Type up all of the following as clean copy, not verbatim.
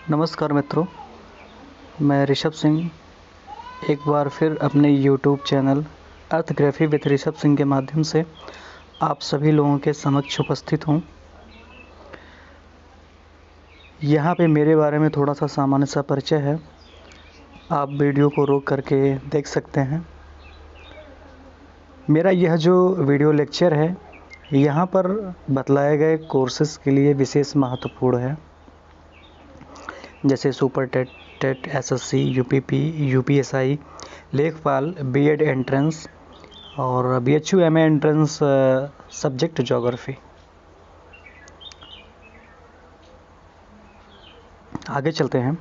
नमस्कार मित्रों, मैं ऋषभ सिंह एक बार फिर अपने YouTube channel Earthgraphy with Rishabh Singh के माध्यम से आप सभी लोगों के समक्ष उपस्थित हूँ। यहाँ पे मेरे बारे में थोड़ा सा सामान्य सा परिचय है, आप वीडियो को रोक करके देख सकते हैं। मेरा यह जो वीडियो लेक्चर है, यहाँ पर बतलाए गए कोर्सेज़ के लिए विशेष महत्वपूर्ण है, जैसे super TET, TET, SSC, UPP, UPSI, लेखपाल, बीएड एंट्रेंस और BHU MA entrance subject geography. आगे चलते हैं।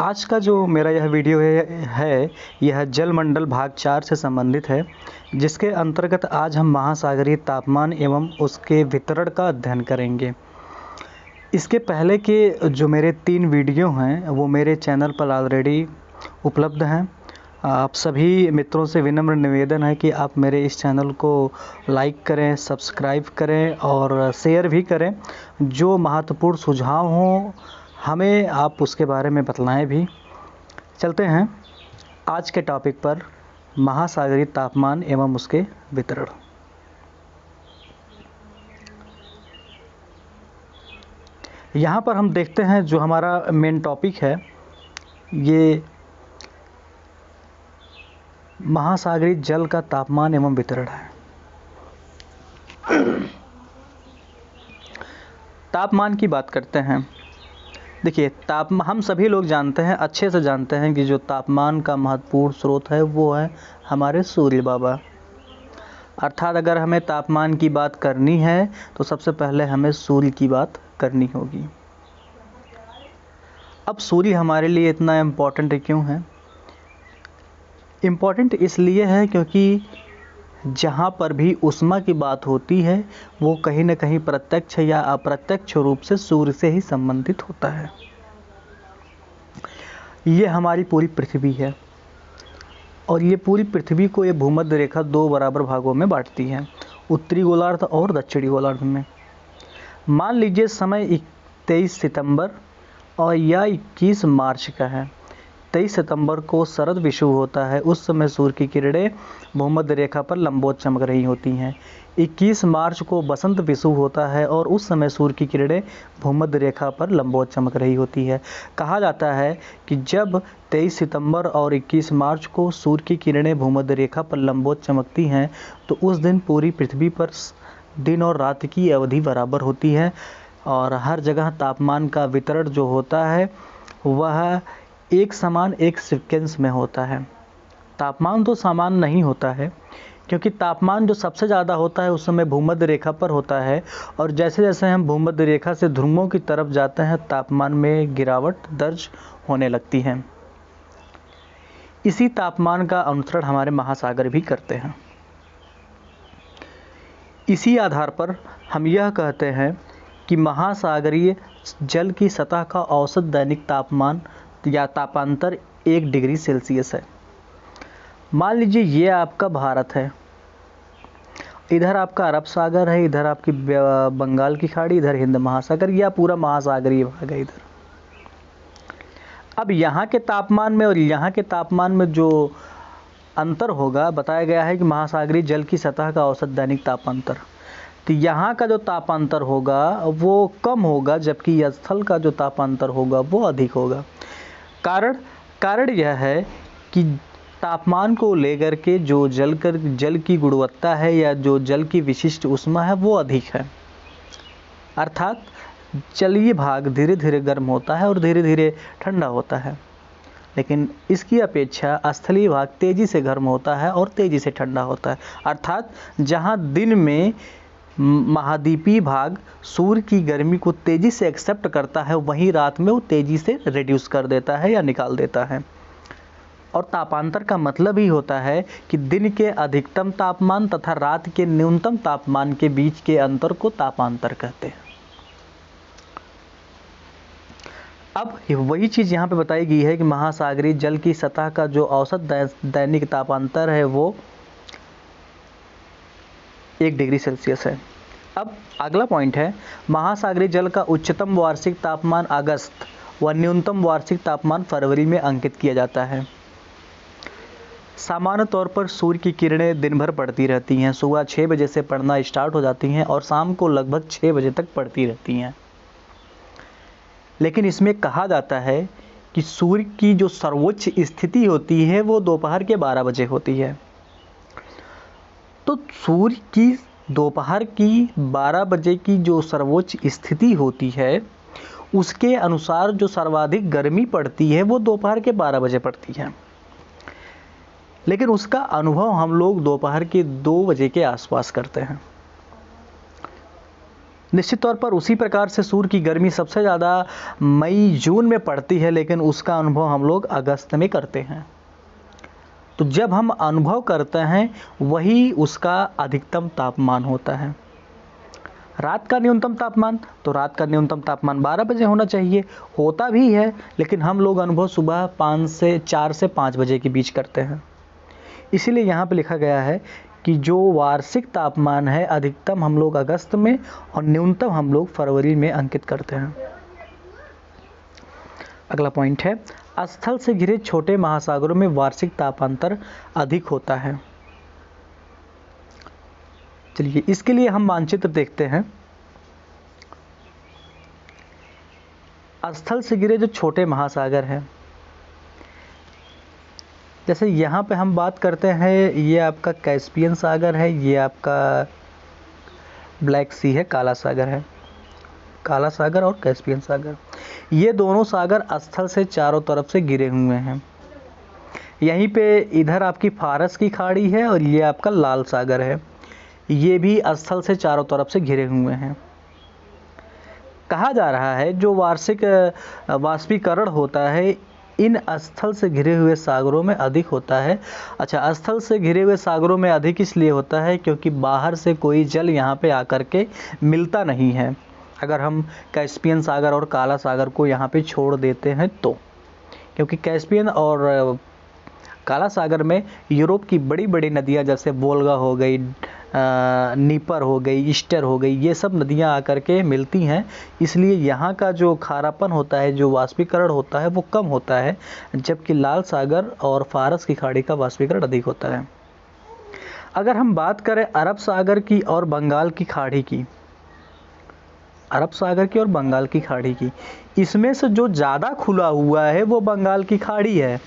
आज का जो मेरा यह वीडियो है यह जलमंडल भाग 4 से संबंधित है, जिसके अंतर्गत आज हम महासागरीय तापमान एवं उसके वितरण का अध्ययन करेंगे। इसके पहले के जो मेरे 3 वीडियो हैं वो मेरे चैनल पर ऑलरेडी उपलब्ध हैं। आप सभी मित्रों से विनम्र निवेदन है कि आप मेरे इस चैनल को लाइक करें, सब्सक्राइब करें और शेयर भी करें। जो महत्वपूर्ण सुझाव हों हमें आप उसके बारे में बतलाएं भी। चलते हैं आज के टॉपिक पर, महासागरीय तापमान एवं उसके वितरण। यहाँ पर हम देखते हैं जो हमारा मेन टॉपिक है, ये महासागरीय जल का तापमान एवं वितरण है। तापमान की बात करते हैं। देखिए, हम सभी लोग जानते हैं, अच्छे से जानते हैं कि जो तापमान का महत्वपूर्ण स्रोत है वो है हमारे सूर्य बाबा। अर्थात अगर हमें तापमान की बात करनी है तो सबसे पहले हमें सूर्य की बात करनी होगी। अब सूर्य हमारे लिए इतना इम्पोर्टेंट क्यों है? इम्पोर्टेंट इसलिए है क्योंकि जहाँ पर भी ऊष्मा की बात होती है वो कहीं न कहीं प्रत्यक्ष या अप्रत्यक्ष रूप से सूर्य से ही संबंधित होता है। ये हमारी पूरी पृथ्वी है और ये पूरी पृथ्वी को ये भूमध्य रेखा 2 बराबर भागों में बांटती है, उत्तरी गोलार्ध और दक्षिणी गोलार्ध में। मान लीजिए समय 23 सितंबर और या 21 मार्च का है। 23 सितंबर को शरद विषुव होता है, उस समय सूर्य की किरणें भूमध्य रेखा पर लंबवत चमक रही होती हैं। 21 मार्च को बसंत विषुव होता है और उस समय सूर्य की किरणें भूमध्य रेखा पर लंबवत चमक रही होती है। कहा जाता है कि जब 23 सितंबर और 21 मार्च को सूर्य की किरणें भूमध्य रेखा पर लंबवत चमकती हैं तो उस दिन पूरी पृथ्वी पर दिन और रात की अवधि बराबर होती है और हर जगह तापमान का वितरण जो होता है वह एक समान एक सीक्वेंस में होता है। तापमान तो समान नहीं होता है क्योंकि तापमान जो सबसे ज़्यादा होता है उस समय भूमध्य रेखा पर होता है और जैसे जैसे हम भूमध्य रेखा से ध्रुवों की तरफ जाते हैं तापमान में गिरावट दर्ज होने लगती है। इसी तापमान का अनुसरण हमारे महासागर भी करते हैं। इसी आधार पर हम यह कहते हैं कि महासागरीय जल की सतह का औसत दैनिक तापमान या तापांतर 1 डिग्री सेल्सियस है। मान लीजिए ये आपका भारत है, इधर आपका अरब सागर है, इधर आपकी बंगाल की खाड़ी, इधर हिंद महासागर, या पूरा महासागरीय भाग है इधर। अब यहाँ के तापमान में और यहाँ के तापमान में जो अंतर होगा, बताया गया है कि महासागरीय जल की सतह का औसत दैनिक तापांतर, तो यहाँ का जो तापांतर होगा वो कम होगा जबकि स्थल का जो तापांतर होगा वो अधिक होगा। कारण यह है कि तापमान को लेकर के जो जल की गुणवत्ता है या जो जल की विशिष्ट ऊष्मा है वो अधिक है। अर्थात जलीय भाग धीरे धीरे गर्म होता है और धीरे धीरे ठंडा होता है, लेकिन इसकी अपेक्षा स्थलीय भाग तेज़ी से गर्म होता है और तेज़ी से ठंडा होता है। अर्थात जहाँ दिन में महाद्वीपीय भाग सूर्य की गर्मी को तेज़ी से एक्सेप्ट करता है, वहीं रात में वो तेज़ी से रिड्यूस कर देता है या निकाल देता है। और तापांतर का मतलब ही होता है कि दिन के अधिकतम तापमान तथा रात के न्यूनतम तापमान के बीच के अंतर को तापांतर कहते हैं। अब वही चीज़ यहाँ पे बताई गई है कि महासागरीय जल की सतह का जो औसत दैनिक तापांतर है वो 1 डिग्री सेल्सियस है। अब अगला पॉइंट है, महासागरीय जल का उच्चतम वार्षिक तापमान अगस्त व न्यूनतम वार्षिक तापमान फरवरी में अंकित किया जाता है। सामान्य तौर पर सूर्य की किरणें दिन भर पड़ती रहती हैं। सुबह 6 बजे से पड़ना स्टार्ट हो जाती हैं और शाम को लगभग 6 बजे तक पड़ती रहती हैं। लेकिन इसमें कहा जाता है कि सूर्य की जो सर्वोच्च स्थिति होती है वो दोपहर के 12 बजे होती है। तो सूर्य की दोपहर की 12 बजे की जो सर्वोच्च स्थिति होती है उसके अनुसार जो सर्वाधिक गर्मी पड़ती है वो दोपहर के 12 बजे पड़ती है। लेकिन उसका अनुभव हम लोग दोपहर के 2 बजे के आसपास करते हैं। निश्चित तौर पर उसी प्रकार से सूर्य की गर्मी सबसे ज़्यादा मई जून में पड़ती है, लेकिन उसका अनुभव हम लोग अगस्त में करते हैं। तो जब हम अनुभव करते हैं वही उसका अधिकतम तापमान होता है। रात का न्यूनतम तापमान, तो रात का न्यूनतम तापमान 12 बजे होना चाहिए, होता भी है, लेकिन हम लोग अनुभव सुबह 4 से 5 बजे के बीच करते हैं। इसीलिए यहाँ पे लिखा गया है कि जो वार्षिक तापमान है अधिकतम हम लोग अगस्त में और न्यूनतम हम लोग फरवरी में अंकित करते हैं। अगला पॉइंट है, स्थल से घिरे छोटे महासागरों में वार्षिक तापांतर अधिक होता है। चलिए इसके लिए हम मानचित्र देखते हैं। स्थल से घिरे जो छोटे महासागर हैं, जैसे यहाँ पे हम बात करते हैं, ये आपका कैस्पियन सागर है, ये आपका ब्लैक सी है, काला सागर है, काला सागर और कैस्पियन सागर। ये दोनों सागर स्थल से चारों तरफ से घिरे हुए हैं। यहीं पे इधर आपकी फारस की खाड़ी है और ये आपका लाल सागर है, ये भी स्थल से चारों तरफ से घिरे हुए हैं। कहा जा रहा है जो वार्षिक वाष्पीकरण होता है इन स्थल से घिरे हुए सागरों में अधिक होता है। अच्छा, स्थल से घिरे हुए सागरों में अधिक इसलिए होता है क्योंकि बाहर से कोई जल यहाँ पे आकर के मिलता नहीं है। अगर हम कैस्पियन सागर और काला सागर को यहाँ पे छोड़ देते हैं तो, क्योंकि कैस्पियन और काला सागर में यूरोप की बड़ी बड़ी नदियाँ जैसे वोल्गा हो गई, नीपर हो गई, ईस्टर हो गई, ये सब नदियाँ आकर के मिलती हैं। इसलिए यहाँ का जो खारापन होता है, जो वाष्पीकरण होता है वो कम होता है, जबकि लाल सागर और फारस की खाड़ी का वाष्पीकरण अधिक होता है। अगर हम बात करें अरब सागर की और बंगाल की खाड़ी की, अरब सागर की और बंगाल की खाड़ी की, इसमें से जो ज़्यादा खुला हुआ है वो बंगाल की खाड़ी है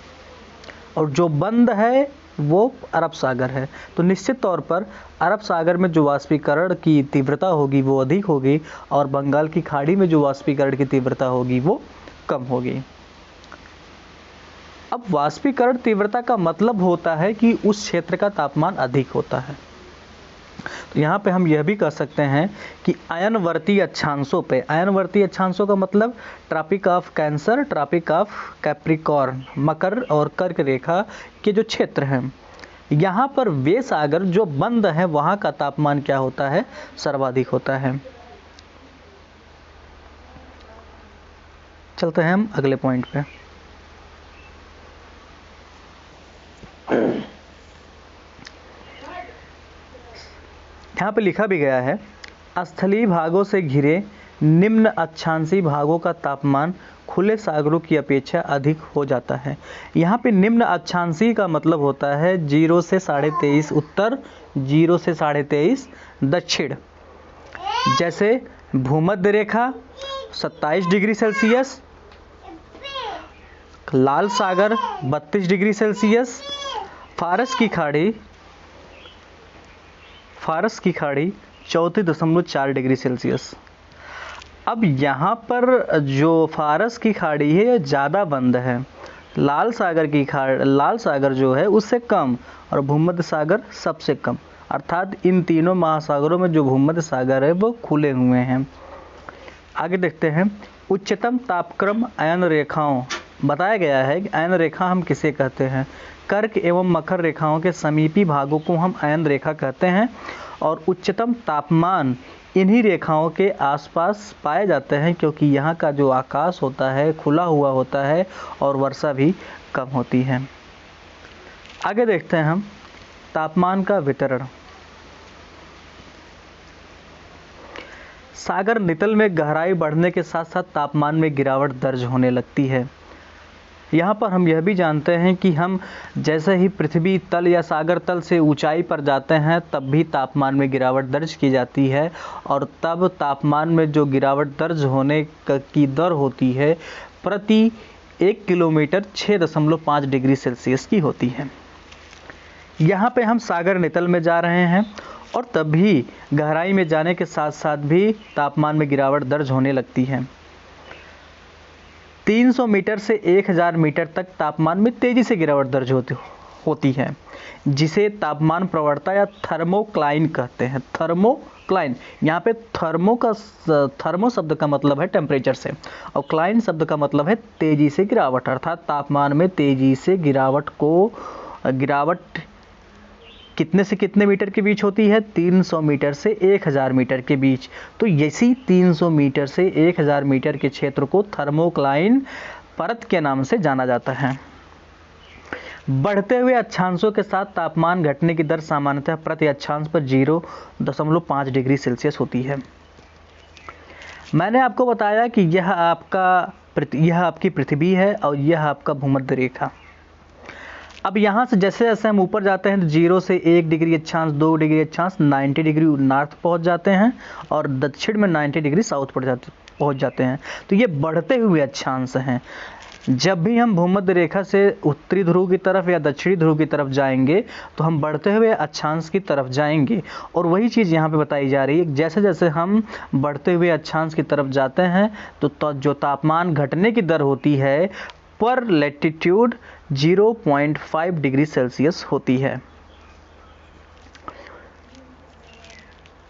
और जो बंद है वो अरब सागर है। तो निश्चित तौर पर अरब सागर में जो वाष्पीकरण की तीव्रता होगी वो अधिक होगी और बंगाल की खाड़ी में जो वाष्पीकरण की तीव्रता होगी वो कम होगी। अब वाष्पीकरण तीव्रता का मतलब होता है कि उस क्षेत्र का तापमान अधिक होता है। तो यहाँ पे हम यह भी कह सकते हैं कि अयनवर्ती अक्षांशों पे, अयनवर्ती अक्षांशों का मतलब Tropic of Cancer, Tropic of Capricorn, मकर और कर्क रेखा के जो क्षेत्र हैं, यहाँ पर वे सागर जो बंद हैं वहाँ का तापमान क्या होता है, सर्वाधिक होता है। चलते हैं हम अगले पॉइंट पे। यहाँ पे लिखा भी गया है, स्थलीय भागों से घिरे निम्न अक्षांशीय भागों का तापमान खुले सागरों की अपेक्षा अधिक हो जाता है। यहाँ पे निम्न अक्षांशीय का मतलब होता है 0 से 23.5 उत्तर, 0 से 23.5 दक्षिण। जैसे भूमध्य रेखा 27 डिग्री सेल्सियस, लाल सागर 32 डिग्री सेल्सियस, फारस की खाड़ी 34.4 डिग्री सेल्सियस। अब यहाँ पर जो फारस की खाड़ी है ये ज़्यादा बंद है, लाल सागर जो है उससे कम और भूमध्य सागर सबसे कम। अर्थात इन तीनों महासागरों में जो भूमध्य सागर है वो खुले हुए हैं। आगे देखते हैं, उच्चतम तापक्रम अयन रेखाओं, बताया गया है कि अयन रेखा हम किसे कहते हैं, कर्क एवं मकर रेखाओं के समीपी भागों को हम अयन रेखा कहते हैं और उच्चतम तापमान इन्हीं रेखाओं के आसपास पाए जाते हैं क्योंकि यहाँ का जो आकाश होता है खुला हुआ होता है और वर्षा भी कम होती है। आगे देखते हैं हम तापमान का वितरण। सागर नितल में गहराई बढ़ने के साथ साथ तापमान में गिरावट दर्ज होने लगती है। यहाँ पर हम यह भी जानते हैं कि हम जैसे ही पृथ्वी तल या सागर तल से ऊंचाई पर जाते हैं तब भी तापमान में गिरावट दर्ज की जाती है, और तब तापमान में जो गिरावट दर्ज होने की दर होती है प्रति 1 किलोमीटर 6.5 डिग्री सेल्सियस की होती है। यहाँ पे हम सागर नितल में जा रहे हैं और तब भी गहराई में जाने के साथ साथ भी तापमान में गिरावट दर्ज होने लगती है। 300 मीटर से 1000 मीटर तक तापमान में तेज़ी से गिरावट दर्ज होती है, जिसे तापमान प्रवणता या थर्मोक्लाइन कहते हैं। थर्मोक्लाइन, यहाँ पे थर्मो शब्द का मतलब है टेम्परेचर से, और क्लाइन शब्द का मतलब है तेज़ी से गिरावट, अर्थात तापमान में तेज़ी से गिरावट कितने से कितने मीटर के बीच होती है? 300 मीटर से 1000 मीटर के बीच। तो इसी 300 मीटर से 1000 मीटर के क्षेत्र को थर्मोक्लाइन परत के नाम से जाना जाता है। बढ़ते हुए अक्षांशों के साथ तापमान घटने की दर सामान्यतः प्रति अक्षांश पर 0.5 डिग्री सेल्सियस होती है। मैंने आपको बताया कि यह आपकी पृथ्वी है और यह आपका भूमध्य रेखा। अब यहाँ से जैसे जैसे हम ऊपर जाते हैं तो 0 से 1 डिग्री अक्षांश, 2 डिग्री अक्षांश 90 डिग्री नॉर्थ पहुँच जाते हैं, और दक्षिण में 90 डिग्री साउथ पहुँच जाते हैं। तो ये बढ़ते हुए अक्षांश हैं। जब भी हम भूमध्य रेखा से उत्तरी ध्रुव की तरफ या दक्षिणी ध्रुव की तरफ जाएंगे तो हम बढ़ते हुए अक्षांश की तरफ जाएंगे, और वही चीज़ यहाँ पे बताई जा रही है। जैसे जैसे हम बढ़ते हुए अक्षांश की तरफ जाते हैं तो जो तापमान घटने की दर होती है पर लैटिट्यूड 0.5 डिग्री सेल्सियस होती है।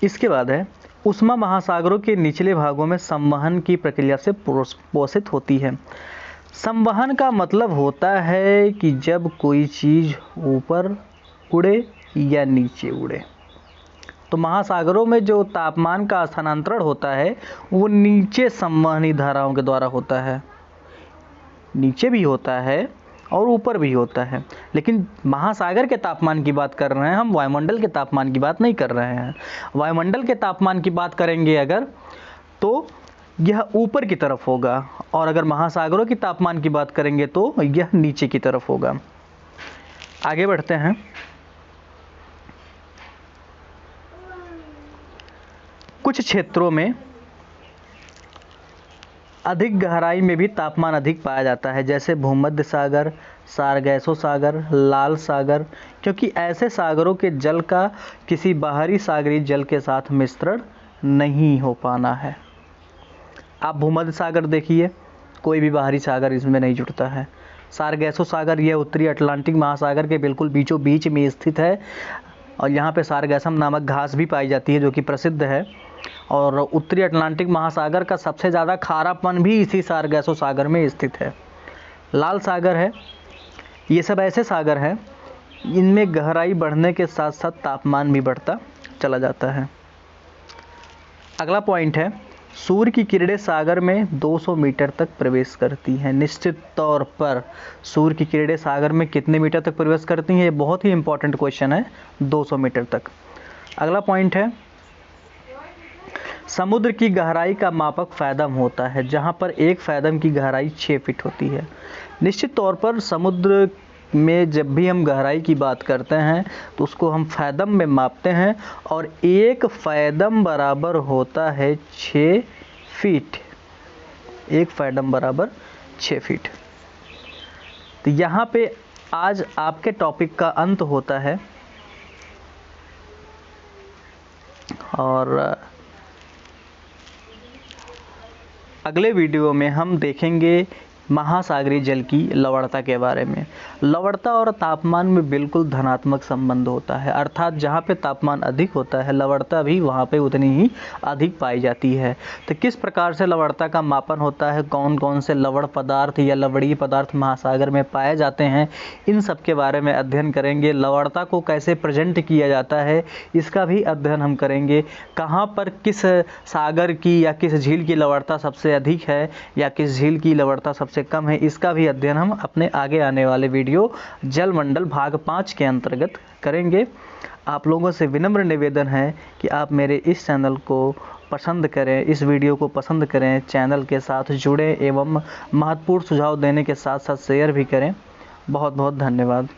इसके बाद है उष्मा महासागरों के निचले भागों में संवहन की प्रक्रिया से पोषित होती है। संवहन का मतलब होता है कि जब कोई चीज़ ऊपर उड़े या नीचे उड़े, तो महासागरों में जो तापमान का स्थानांतरण होता है वो नीचे संवहनी धाराओं के द्वारा होता है। नीचे भी होता है और ऊपर भी होता है, लेकिन महासागर के तापमान की बात कर रहे हैं हम, वायुमंडल के तापमान की बात नहीं कर रहे हैं। वायुमंडल के तापमान की बात करेंगे अगर तो यह ऊपर की तरफ होगा, और अगर महासागरों की तापमान की बात करेंगे तो यह नीचे की तरफ होगा। आगे बढ़ते हैं। कुछ क्षेत्रों में अधिक गहराई में भी तापमान अधिक पाया जाता है, जैसे भूमध्य सागर, सारगैसो सागर, लाल सागर, क्योंकि ऐसे सागरों के जल का किसी बाहरी सागरीय जल के साथ मिश्रण नहीं हो पाना है। आप भूमध्य सागर देखिए, कोई भी बाहरी सागर इसमें नहीं जुड़ता है। सारगैसो सागर यह उत्तरी अटलांटिक महासागर के बिल्कुल बीचों बीच में स्थित है, और यहाँ पे सारगैसम नामक घास भी पाई जाती है जो कि प्रसिद्ध है। और उत्तरी अटलांटिक महासागर का सबसे ज़्यादा खारापन भी इसी सारगैसो सागर में स्थित है। लाल सागर है, ये सब ऐसे सागर हैं इनमें गहराई बढ़ने के साथ साथ तापमान भी बढ़ता चला जाता है। अगला पॉइंट है, सूर्य की किरणें सागर में 200 मीटर तक प्रवेश करती हैं। निश्चित तौर पर सूर्य की किरणें सागर में कितने मीटर तक प्रवेश करती हैं, ये बहुत ही इंपॉर्टेंट क्वेश्चन है, 200 मीटर तक। अगला पॉइंट है, समुद्र की गहराई का मापक फैदम होता है, जहां पर एक फैदम की गहराई 6 फीट होती है। निश्चित तौर पर समुद्र में जब भी हम गहराई की बात करते हैं तो उसको हम फैदम में मापते हैं, और एक फैदम बराबर होता है 6 फीट। एक फैदम बराबर 6 फीट। तो यहाँ पे आज आपके टॉपिक का अंत होता है, और अगले वीडियो में हम देखेंगे महासागरीय जल की लवणता के बारे में। लवणता और तापमान में बिल्कुल धनात्मक संबंध होता है, अर्थात जहाँ पे तापमान अधिक होता है लवणता भी वहाँ पे उतनी ही अधिक पाई जाती है। तो किस प्रकार से लवणता का मापन होता है, कौन कौन से लवण पदार्थ या लवणीय पदार्थ महासागर में पाए जाते हैं, इन सब के बारे में अध्ययन करेंगे। लवणता को कैसे प्रेजेंट किया जाता है इसका भी अध्ययन हम करेंगे। कहाँ पर किस सागर की या किस झील की लवणता सबसे अधिक है या किस झील की लवणता सबसे कम है, इसका भी अध्ययन हम अपने आगे आने वाले वीडियो जलमंडल भाग 5 के अंतर्गत करेंगे। आप लोगों से विनम्र निवेदन है कि आप मेरे इस चैनल को पसंद करें, इस वीडियो को पसंद करें, चैनल के साथ जुड़ें एवं महत्वपूर्ण सुझाव देने के साथ साथ शेयर भी करें। बहुत बहुत धन्यवाद।